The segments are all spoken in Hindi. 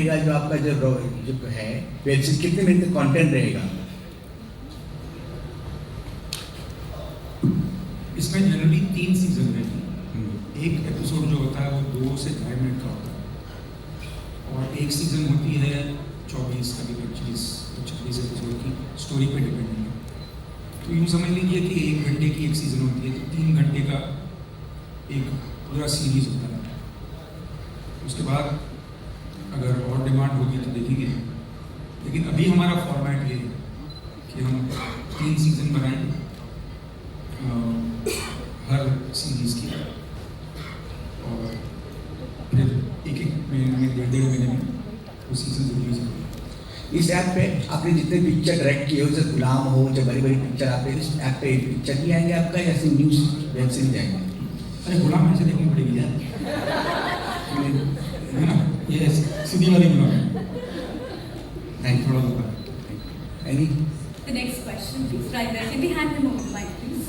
रहेगा जो आपका जो है वेब सीरीज, कितने मिनट का कंटेंट रहेगा? इसमें जनरली 3 सीजन रहेगी। एक एपिसोड जो होता है वो 2 से 2.5 मिनट का होता है और एक सीजन होती है 24 कभी 25 26 एपिसोड की, स्टोरी पे डिपेंड है। तो यूँ समझ लीजिए कि 1 घंटे की एक सीज़न होती है, तो 3 घंटे का एक पूरा सीरीज होता है। उसके बाद अगर और डिमांड होगी तो देखेंगे, लेकिन अभी हमारा फॉर्मेट ये है कि हम 3 सीज़न बनाएंगे हर सीरीज़ की, और फिर एक महीने में 1.5 महीने में वो सीजन रिलीज होगी। इस ऐप पे आपने जितने पिक्चर डायरेक्ट किए हो, जैसे गुलाम हो, चाहे बड़ी बड़ी पिक्चर, आप इस ऐप पे पिक्चर नहीं आएंगे आपका, या सिर्फ न्यूज़ वेब सीरीज आएंगे? अरे गुलाम ऐसे देखनी पड़ेगी यार, है ना, ये सीधी वाली गुलाम है। थैंक थोड़ा सा any The next question, please. Right there. Can we hand them over the mic, please?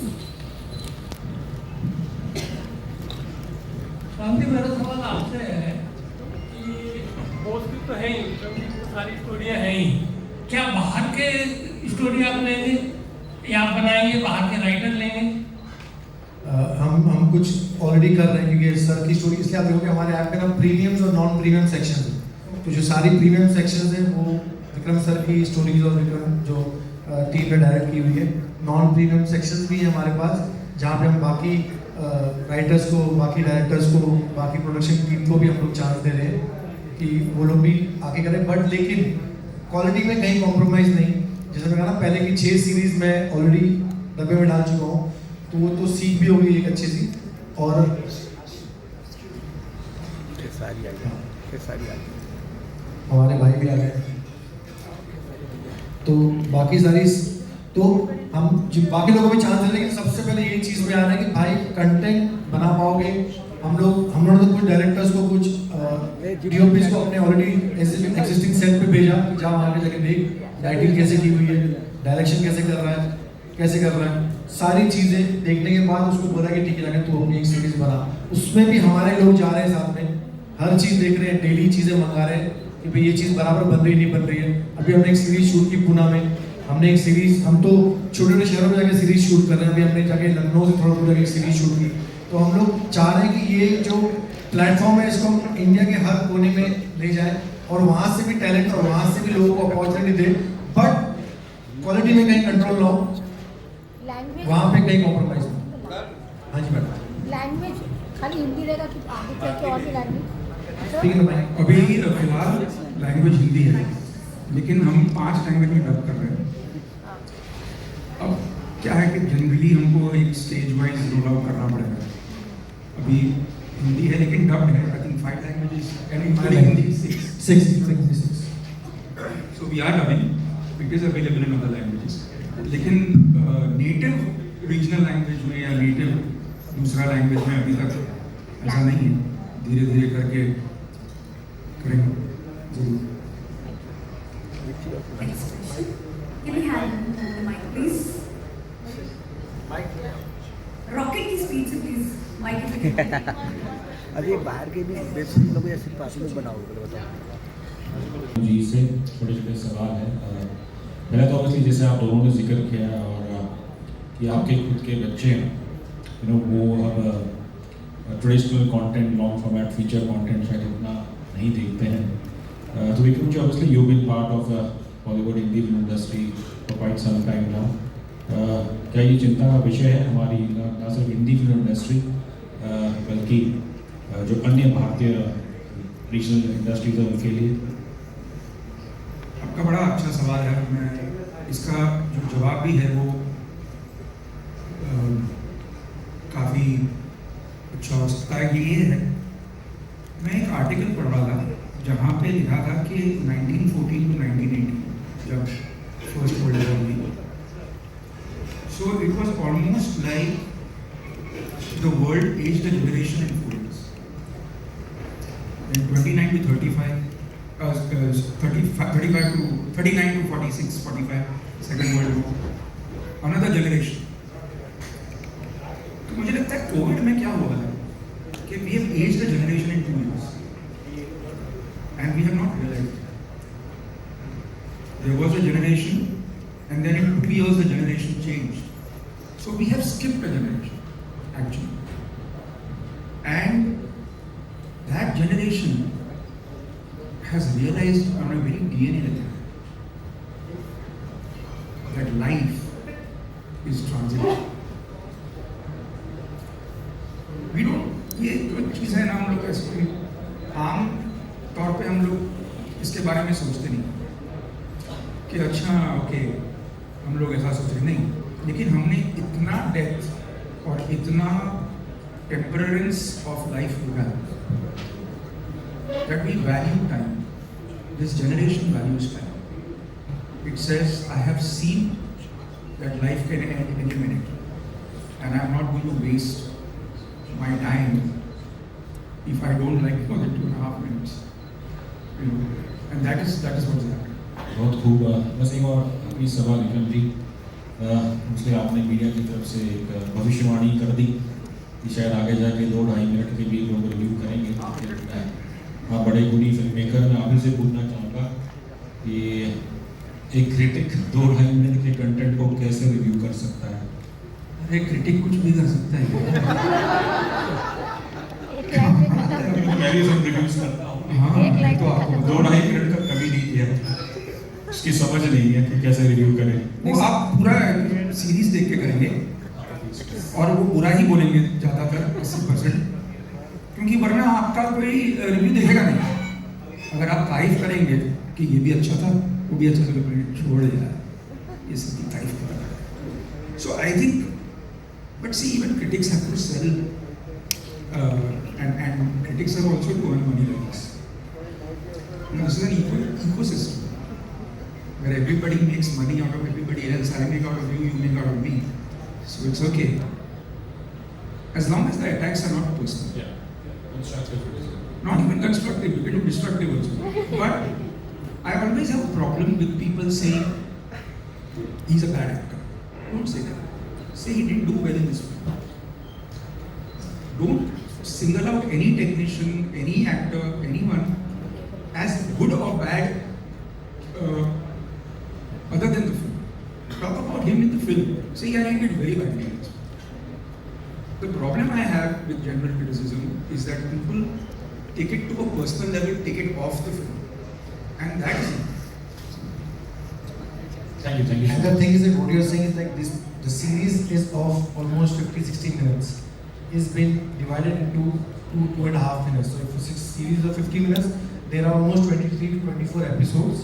क्रांति, मेरा सवाल आपसे है कि पोस्ट तो है ही, क्योंकि सारी स्टोरियाँ हैं ही, क्या बाहर के स्टोरी आप लेंगे या आप बनाएंगे, बाहर के राइटर लेंगे? हम कुछ ऑलरेडी कर रहे हैं, क्योंकि सर की स्टोरी इसलिए आप देखोगे हमारे ऐप का नाम प्रीमियम्स और नॉन प्रीमियम सेक्शन है। तो जो सारी प्रीमियम सेक्शन है वो विक्रम सर की स्टोरीज और विक्रम जो टीम ने डायरेक्ट की हुई है। नॉन प्रीमियम सेक्शन भी है हमारे पास, जहाँ पे हम बाकी राइटर्स को, बाकी डायरेक्टर्स को, बाकी प्रोडक्शन टीम को भी हम लोग चांस दे रहे हैं कि वो लोग भी आके करें, बट लेकिन क्वालिटी में कहीं कॉम्प्रोमाइज़ नहीं। जैसे मैं कहा ना पहले की 6 सीरीज़ मैं ऑलरेडी डब्बे में डाल चुका हूँ, तो वो तो सीख भी होगी एक अच्छी सी। और हमारे भाई भी आ गए, तो बाकी सारी तो हम जो बाकी लोगों को चांस दे, लेकिन सबसे पहले ये चीज़ पे आना है कि भाई कंटेंट बना पाओगे। हम लोगों ने तो कुछ डायरेक्टर्स को, कुछ डीओपीज को अपने ऑलरेडी एग्जिस्टिंग सेट पे भेजा कि जाओ आगे जाके देख राइटिंग कैसे की हुई है, डायरेक्शन कैसे कर रहा है, कैसे कर रहा है, सारी चीज़ें देखने के बाद उसको बोला कि ठीक है जाके तू अपनी एक सीरीज बना। उसमें भी हमारे लोग जा रहे हैं साथ में, हर चीज़ देख रहे हैं, डेली चीज़ें मंगा रहे हैं कि भाई ये चीज़ बराबर बन रही नहीं बन रही है। अभी हमने एक सीरीज शूट की पूना में, हमने एक सीरीज, हम तो छोटे छोटे शहरों में जाके सीरीज शूट कर रहे हैं। अभी हमने जाके लखनऊ से थोड़ा दूर जाके सीरीज शूट की। तो हम लोग चाह रहे हैं कि ये जो प्लेटफॉर्म है इसको हम इंडिया के हर कोने में ले जाएं और वहाँ से भी टैलेंट और वहाँ से भी लोगों को अपॉर्चुनिटी दें, बट क्वालिटी में कहीं कंट्रोल ना हो, वहाँ पे कहीं कॉम्प्रोमाइज ना। हाँ जी मैडम। लैंग्वेज खाली हिंदी रहेगा कि आगे चल के और भी लैंग्वेज? ठीक है भाई, अभी फिलहाल लैंग्वेज हिंदी है, लेकिन हम 5 लैंग्वेज में डब कर रहे हैं। अब क्या है कि जनरली हमको एक स्टेज वाइज रोल आउट करना पड़ेगा। अभी हिंदी है लेकिन डब है, I think 5 languages and including Hindi 6। So we are dubbing, it is available in other languages, लेकिन नेटिव रीजनल लैंग्वेज में या नेटिव दूसरा लैंग्वेज में अभी तक ऐसा नहीं है। धीरे धीरे करके करेंगे जरूर। Can we hand them over the mic, please? Rocket की स्पीड से please mic अभी बाहर के भी वेब सीरीज लोग या सिर्फ आप लोग बनाओगे, बताओ जी से छोटे छोटे सवाल है। पहले तो ऑब्वियसली जैसे आप दोनों ने जिक्र किया और कि आपके खुद के बच्चे हैं, वो अब traditional content, long format feature content शायद इतना नहीं देखते हैं। तो Vikram ji, obviously you been part of Bollywood Hindi film industry for quite some time now. क्या ये चिंता का विषय है हमारी ना सिर्फ हिंदी फिल्म इंडस्ट्री बल्कि जो अन्य भारतीय रीजनल इंडस्ट्रीज है उनके लिए? आपका बड़ा अच्छा सवाल है। मैं इसका जो जवाब भी है वो काफ़ी अच्छा हो सकता है कि ये है, मैं एक आर्टिकल पढ़ रहा था जहाँ पे लिखा था कि 1914 to 1980 जब फर्स्ट वर्ल्ड वॉर हुई, so it was almost like the world age the generation in 4 years. In 29 to 35 35 to 39 to 46 45 second world war, another generation. तो मुझे लगता है कोविड में क्या हुआ है कि we have aged the generation in 2 years. and we have not realized it. There was a generation, and then in 2 years the generation changed. So we have skipped a generation, actually. And that generation has realized on a very DNA level that life is transition. We don't, ये जो चीज़ है ना, हम लोग ऐसे आम तौर पे हम लोग इसके बारे में सोचते नहीं कि अच्छा ओके हम लोग ऐसा सोच रहे नहीं, लेकिन हमने इतना डेप्थ और इतना टेम्परेंस ऑफ लाइफ हुआ that we value time. This generation values time. It says, I have seen that life can end any minute, and I am not going to waste my time if I don't like more than 2.5 minutes. You know, and that is what is happening. बहुत खूब। बस एक और अपनी सवाल विक्रम जी, उससे आपने मीडिया की तरफ से एक भविष्यवाणी कर दी कि शायद आगे जाके 2-2.5 मिनट के भी लोग रिव्यू करेंगे। आप बड़े गुणी फिल्म मेकर, मैं आप ही से पूछना चाहूँगा कि एक क्रिटिक 2-2.5 मिनट के कंटेंट को कैसे रिव्यू कर सकता है? अरे क्रिटिक कुछ भी कर सकता है। मैं भी फिल्म रिव्यूज करता हूँ। हाँ, तो आपको 2-2.5 मिनट का कभी नहीं किया, उसकी समझ नहीं है कि कैसे रिव्यू करें। वो आप पूरा सीरीज देख के करेंगे और वो बुरा ही बोलेंगे ज़्यादातर 80%, क्योंकि वरना आपका कोई रिव्यू देखेगा नहीं। अगर आप तारीफ करेंगे कि ये भी अच्छा था, वो भी अच्छा था, छोड़ दिया, ये सब तारीफ कर रहा है। So I think, but see even critics have to sell, and critics are also to earn money like this. You know, this is an ecosystem where everybody makes money out of everybody else. I make out of you, you make out of me. So it's okay, as long as the attacks are not personal. Yeah. Constructive criticism. Not even constructive, you can do destructive also. But I always have a problem with people saying he's a bad actor. Don't say that. Say he didn't do well in this film. Don't single out any technician, any actor, anyone as good or bad other than the film. Talk about him in the film. Say, yeah, he did very badly in this film. The problem I have with general criticism is that people take it to a personal level, take it off the film. And that is it. Thank you. And the thing is that what you're saying is like this, the series is of almost 50-60 minutes. It's been divided into 2.5 minutes. So if a series of 50 minutes, there are almost 23 to 24 episodes.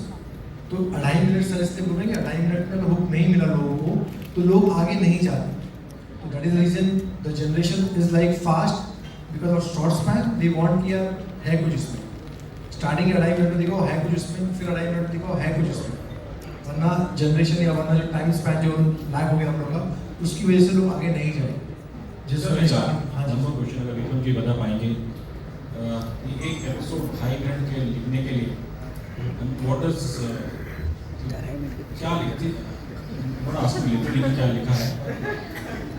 तो 2.5 मिनट सर इसलिए बोलेंगे 2.5 मिनट में हुक नहीं मिला लोगों को, तो लोग आगे नहीं जाते। तो that is the reason the generation is like fast because of short span. They want कि यार है कुछ इसमें, स्टार्टिंग 2.5 मिनट में देखो है कुछ इसमें, फिर 2.5 मिनट देखो है कुछ इसमें। वरना जनरेशन या वरना जो टाइम स्पैन जो लैग हो गया हम लोग का, उसकी वजह से लोग आगे नहीं जाए। क्वेश्चन अगर विक्रम जी बता पाएंगे, एक एपिसोड 2.5 मिनट के लिखने के लिए व्हाट इज क्या लिखती बड़ा आसान लिटरली क्या लिखा है?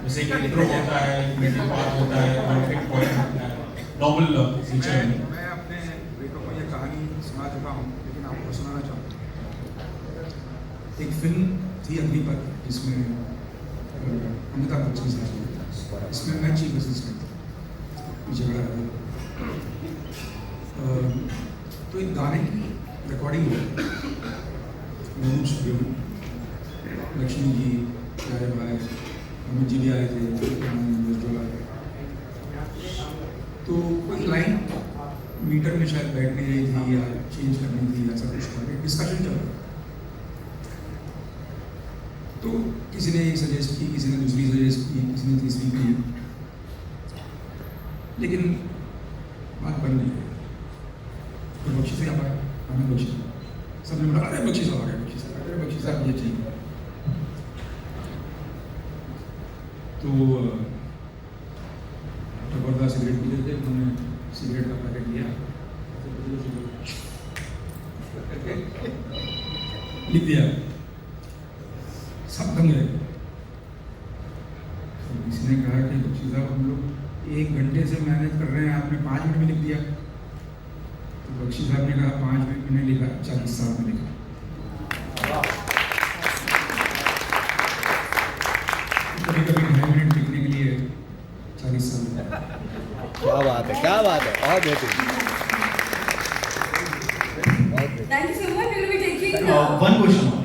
जैसे कि इंट्रो होता है, मिडिल पार्ट होता है, कॉन्फ्लिक्ट पॉइंट होता है, नॉर्मल फीचर में। मैं अपने बेटों को ये कहानी सुना चुका हूँ, लेकिन आपको सुनाना चाहूँ। एक फिल्म थी अग्निपथ, जिसमें अमिताभ बच्चन साहब, इसमें मैं चीफ असिस्टेंट था, झगड़ा था। तो एक गाने की रिकॉर्डिंग हुई स्टूडियो में, लक्ष्मी जी, प्यारे भाई, अमित जी भी आए थे, तो कोई लाइन मीटर में शायद बैठ नहीं रही थी या चेंज करनी थी, ऐसा कुछ था, डिस्कशन चल रहा। तो किसी ने एक सजेस्ट की, किसी ने दूसरी सजेस्ट की, किसी ने तीसरी की, लेकिन बात बन नहीं गई। तो बख्शी से आ पाया, हमें बख्शी, सबने बोला अरे बख्शी साहब आ गए, बख्शी साहब, अरे बख्शी साहब ये चाहिए। तो जबरदस्त सिगरेट पीते थे, उन्होंने सिगरेट का पैकेट लिया, लिख दिया, सब दंग गए। किसी ने कहा कि बख्शी साहब हम लोग 1 घंटे से मेहनत कर रहे हैं, आपने 5 मिनट में लिख दिया। तो बख्शी साहब ने कहा 5 मिनट में लिखा, 40 साल में लिखा। कभी-कभी 2.5 मिनट लिखने के लिए 40 साल लगता है। क्या बात है, क्या बात है, बहुत बेहतरीन। Thank you so much. We will be taking. One question.